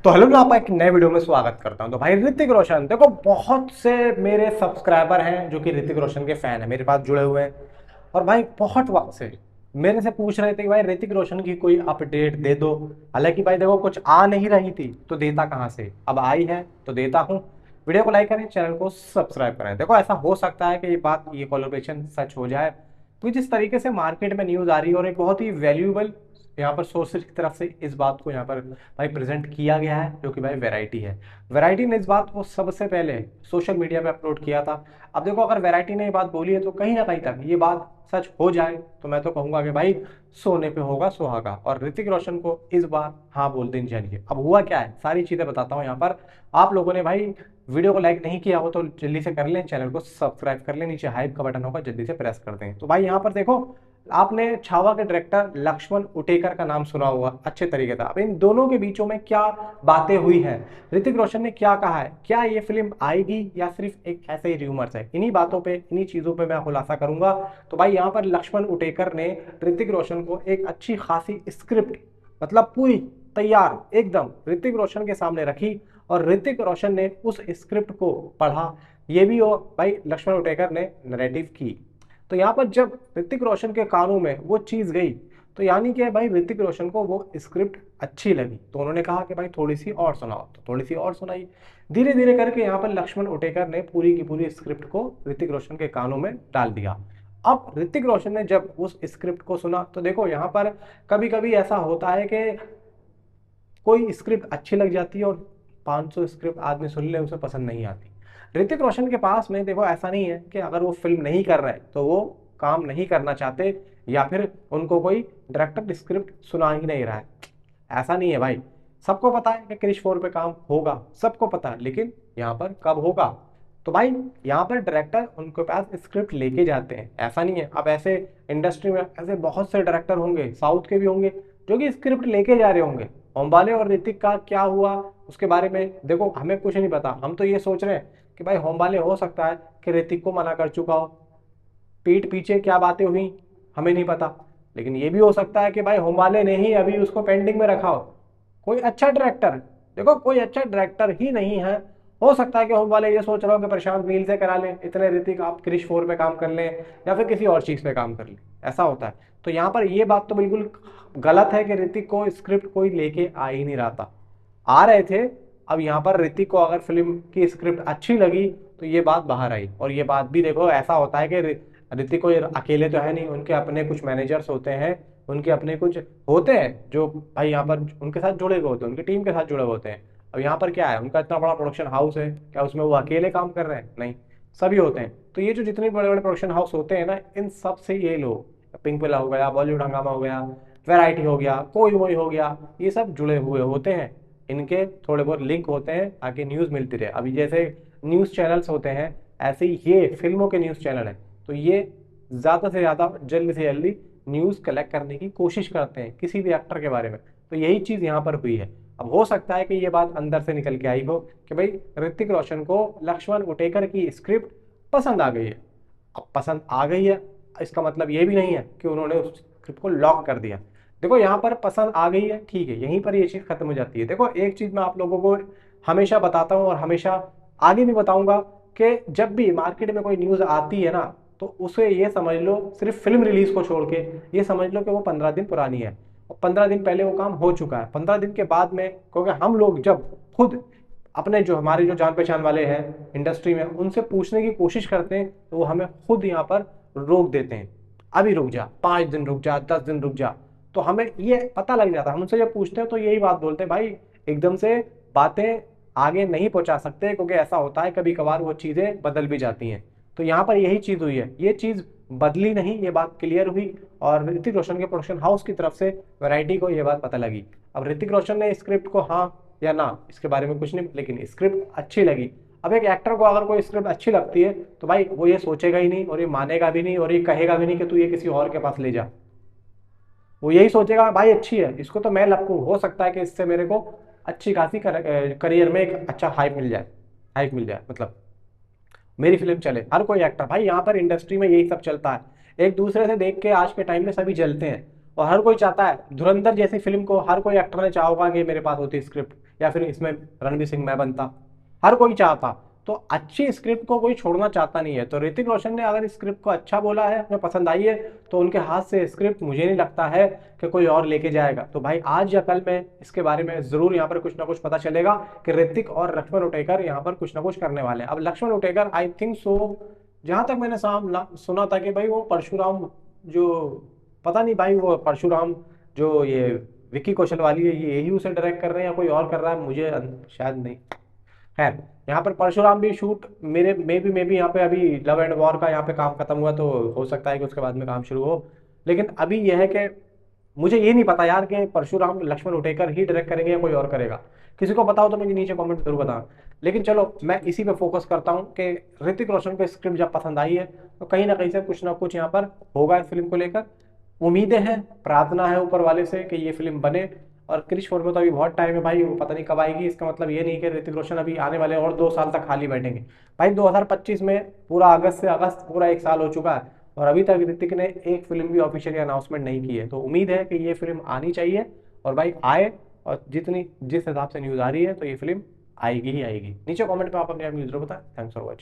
तो हेलो ना, आप एक नए वीडियो में स्वागत करता हूं। तो भाई ऋतिक रोशन, देखो बहुत से मेरे सब्सक्राइबर हैं जो कि ऋतिक रोशन के फैन हैं, मेरे पास जुड़े हुए हैं। और भाई बहुत वक्त से मेरे से पूछ रहे थे कि भाई ऋतिक रोशन की कोई अपडेट दे दो। हालांकि भाई देखो कुछ आ नहीं रही थी तो देता कहाँ से, अब आई है तो देता हूँ। वीडियो को लाइक करें, चैनल को सब्सक्राइब करें। देखो ऐसा हो सकता है कि ये कोलैबोरेशन सच हो जाए। तो जिस तरीके से मार्केट में न्यूज आ रही है और एक बहुत ही वैल्यूएबल यहाँ पर सोर्सेज की तरफ से इस बात को यहाँ पर भाई प्रेजेंट किया गया है, जो कि भाई वैरायटी है। वैरायटी ने इस बात को सबसे पहले सोशल मीडिया पे अपलोड किया था। अब देखो अगर वैरायटी ने ये बात बोली है तो कहीं ना कहीं तक ये बात सच हो जाए तो मैं तो कहूंगा कि भाई सोने पे होगा सुहागा, और ऋतिक रोशन को इस बार हाँ बोल देनी चाहिए। अब हुआ क्या है सारी चीजें बताता हूँ यहाँ पर। आप लोगों ने भाई वीडियो को लाइक नहीं किया हो तो जल्दी से कर लें, चैनल को सब्सक्राइब कर लें, नीचे हाइप का बटन होगा जल्दी से प्रेस कर दें। तो भाई यहाँ पर देखो, आपने छावा के डायरेक्टर लक्ष्मण उटेकर का नाम सुना होगा अच्छे तरीके से। अब इन दोनों के बीचों में क्या बातें हुई हैं, ऋतिक रोशन ने क्या कहा है, क्या ये फिल्म आएगी या सिर्फ एक ऐसे ही र्यूमर्स है, इन्हीं बातों पे इन्हीं चीजों पे मैं खुलासा करूंगा। तो भाई यहाँ पर लक्ष्मण उटेकर ने ऋतिक रोशन को एक अच्छी खासी स्क्रिप्ट, मतलब पूरी तैयार एकदम ऋतिक रोशन के सामने रखी, और ऋतिक रोशन ने उस स्क्रिप्ट को पढ़ा। ये भी हो भाई लक्ष्मण उटेकर ने नरेटिव की। तो यहाँ पर जब ऋतिक रोशन के कानों में वो चीज गई तो यानी कि भाई ऋतिक रोशन को वो स्क्रिप्ट अच्छी लगी, तो उन्होंने कहा कि भाई थोड़ी सी और सुनाओ, तो थोड़ी सी और सुनाई। धीरे धीरे करके यहाँ पर लक्ष्मण उटेकर ने पूरी की पूरी स्क्रिप्ट को ऋतिक रोशन के कानों में डाल दिया। अब ऋतिक रोशन ने जब उस स्क्रिप्ट को सुना तो देखो यहाँ पर कभी कभी ऐसा होता है कि कोई स्क्रिप्ट अच्छी लग जाती है और 500 स्क्रिप्ट आदमी सुन ले उसे पसंद नहीं आती। ऋतिक रोशन के पास में देखो ऐसा नहीं है कि अगर वो फिल्म नहीं कर रहे तो वो काम नहीं करना चाहते, या फिर उनको कोई डायरेक्टर स्क्रिप्ट सुना ही नहीं रहा है। ऐसा नहीं है भाई, सबको पता है कि क्रिश 4 पे काम होगा, सबको पता है, लेकिन यहाँ पर कब होगा। तो भाई यहाँ पर डायरेक्टर उनके पास स्क्रिप्ट लेके जाते हैं, ऐसा नहीं है। अब ऐसे इंडस्ट्री में ऐसे बहुत से डायरेक्टर होंगे, साउथ के भी होंगे, जो कि स्क्रिप्ट लेके जा रहे होंगे। होमबाले और ऋतिक का क्या हुआ उसके बारे में देखो हमें कुछ नहीं पता। हम तो ये सोच रहे हैं कि भाई होमबाले हो सकता है कि ऋतिक को मना कर चुका हो, पीठ पीछे क्या बातें हुई हमें नहीं पता। लेकिन ये भी हो सकता है कि भाई होमबाले ने ही अभी उसको पेंडिंग में रखा हो। कोई अच्छा डायरेक्टर, देखो कोई अच्छा डायरेक्टर ही नहीं है। हो सकता है कि होमबाले ये सोच रहा हो कि प्रशांत नील से करा लें, इतने ऋतिक आप क्रिश 4 पे काम कर लें या फिर किसी और चीज पे काम कर लें, ऐसा होता है। तो यहाँ पर ये बात तो बिल्कुल गलत है कि ऋतिक को स्क्रिप्ट कोई लेके आ ही नहीं रहा था, आ रहे थे। अब यहाँ पर ऋतिक को अगर फिल्म की स्क्रिप्ट अच्छी लगी तो ये बात बाहर आई, और ये बात भी देखो ऐसा होता है कि ऋतिक को अकेले तो है नहीं, उनके अपने कुछ मैनेजर्स होते हैं, उनके अपने कुछ होते हैं जो भाई यहाँ पर उनके साथ जुड़े हुए होते हैं, उनकी टीम के साथ जुड़े हुए होते हैं। अब यहाँ पर क्या है, उनका इतना बड़ा प्रोडक्शन हाउस है, क्या उसमें वो अकेले काम कर रहे हैं? नहीं, सभी होते हैं। तो ये जो जितने बड़े बड़े प्रोडक्शन हाउस होते हैं ना, इन सब से ये लोग, पिंक पिला हो गया, बॉलीवुड हंगामा हो गया, वैरायटी हो गया, कोई वही हो गया, ये सब जुड़े हुए होते हैं। इनके थोड़े बहुत लिंक होते हैं ताकि न्यूज़ मिलती रहे। अभी जैसे न्यूज़ चैनल्स होते हैं, ऐसे ही ये फिल्मों के न्यूज़ चैनल है। तो ये ज़्यादा से ज़्यादा जल्दी से जल्दी न्यूज़ कलेक्ट करने की कोशिश करते हैं किसी भी एक्टर के बारे में। तो यही चीज़ यहाँ पर हुई है। अब हो सकता है कि ये बात अंदर से निकल के आई हो कि भाई ऋतिक रोशन को लक्ष्मण उटेकर की स्क्रिप्ट पसंद आ गई है। अब पसंद आ गई है इसका मतलब ये भी नहीं है कि उन्होंने उस स्क्रिप्ट को लॉक कर दिया। देखो यहाँ पर पसंद आ गई है, ठीक है, यहीं पर ये चीज़ खत्म हो जाती है। देखो एक चीज़ मैं आप लोगों को हमेशा बताता हूँ और हमेशा आगे भी बताऊंगा कि जब भी मार्केट में कोई न्यूज़ आती है ना, तो उसे ये समझ लो, सिर्फ फिल्म रिलीज को छोड़ के ये समझ लो कि वो 15 दिन पुरानी है, और 15 दिन पहले वो काम हो चुका है। 15 दिन के बाद में, क्योंकि हम लोग जब खुद अपने जो हमारे जो जान पहचान वाले हैं इंडस्ट्री में उनसे पूछने की कोशिश करते हैं तो वो हमें खुद यहाँ पर रोक देते हैं, अभी रुक जा, 5 दिन रुक जा, 10 दिन रुक जा। तो हमें ये पता लग जाता है, हम उनसे जब पूछते हैं तो यही बात बोलते हैं, भाई एकदम से बातें आगे नहीं पहुंचा सकते, क्योंकि ऐसा होता है कभी कभार वो चीजें बदल भी जाती हैं। तो यहाँ पर यही चीज हुई है, ये चीज बदली नहीं, ये बात क्लियर हुई, और ऋतिक रोशन के प्रोडक्शन हाउस की तरफ से वैरायटी को ये बात पता लगी। अब ऋतिक रोशन ने स्क्रिप्ट को हाँ या ना इसके बारे में कुछ नहीं, लेकिन स्क्रिप्ट अच्छी लगी। अब एक एक्टर को अगर कोई स्क्रिप्ट अच्छी लगती है तो भाई वो ये सोचेगा ही नहीं और ये मानेगा भी नहीं और ये कहेगा भी नहीं कि तू ये किसी और के पास ले जा। वो यही सोचेगा भाई अच्छी है, इसको तो मैं लपकूं, हो सकता है कि इससे मेरे को अच्छी खासी करियर में एक अच्छा हाइप मिल जाए, हाइप मिल जाए, मतलब मेरी फिल्म चले। हर कोई एक्टर भाई यहाँ पर इंडस्ट्री में यही सब चलता है, एक दूसरे से देख के आज के टाइम में सभी जलते हैं। और हर कोई चाहता है धुरंधर जैसी फिल्म को, हर कोई एक्टर ने चाहा होगा कि मेरे पास होती स्क्रिप्ट या फिर इसमें रणवीर सिंह मैं बनता, हर कोई चाहता। तो अच्छी स्क्रिप्ट को कोई छोड़ना चाहता नहीं है। तो ऋतिक रोशन ने अगर स्क्रिप्ट को अच्छा बोला है, हमें पसंद आई है, तो उनके हाथ से स्क्रिप्ट मुझे नहीं लगता है कि कोई और लेके जाएगा। तो भाई आज या कल में इसके बारे में जरूर यहाँ पर कुछ ना कुछ पता चलेगा कि ऋतिक और लक्ष्मण उटेकर यहाँ पर कुछ ना कुछ करने वाले हैं। अब Laxman Utekar I think so, जहां तक मैंने सुना था कि भाई वो परशुराम जो, पता नहीं भाई वो परशुराम जो ये विक्की कौशल वाली है, ये यही उसे डायरेक्ट कर रहे हैं या कोई और कर रहा है, मुझे शायद नहीं। खैर, यहाँ पर परशुराम भी शूट मेरे मे भी यहाँ पे अभी लव एंड वॉर का यहाँ पे काम खत्म हुआ, तो हो सकता है कि उसके बाद में काम शुरू हो। लेकिन अभी यह है कि मुझे ये नहीं पता यार कि परशुराम लक्ष्मण उटेकर ही डायरेक्ट करेंगे या कोई और करेगा। किसी को पता हो तो मुझे नीचे कमेंट जरूर बताना। लेकिन चलो मैं इसी पे फोकस करता हूँ कि ऋतिक रोशन को स्क्रिप्ट जब पसंद आई है तो कहीं ना कहीं से कुछ ना कुछ यहाँ पर होगा इस फिल्म को लेकर। उम्मीदें हैं, प्रार्थना है ऊपर वाले से कि ये फिल्म बने। और क्रिश 4 में तो अभी बहुत टाइम है भाई, वो पता नहीं कब आएगी। इसका मतलब ये नहीं कि ऋतिक रोशन अभी आने वाले और 2 साल तक खाली बैठेंगे। भाई 2025 में पूरा अगस्त से अगस्त पूरा 1 साल हो चुका है और अभी तक ऋतिक ने एक फिल्म भी ऑफिशियली अनाउंसमेंट नहीं की है। तो उम्मीद है कि ये फिल्म आनी चाहिए और भाई आए। और जिस हिसाब से न्यूज़ आ रही है तो ये फिल्म आएगी ही आएगी। नीचे कमेंट में आप अपने आप न्यूज़ बताएं। Thanks for watching.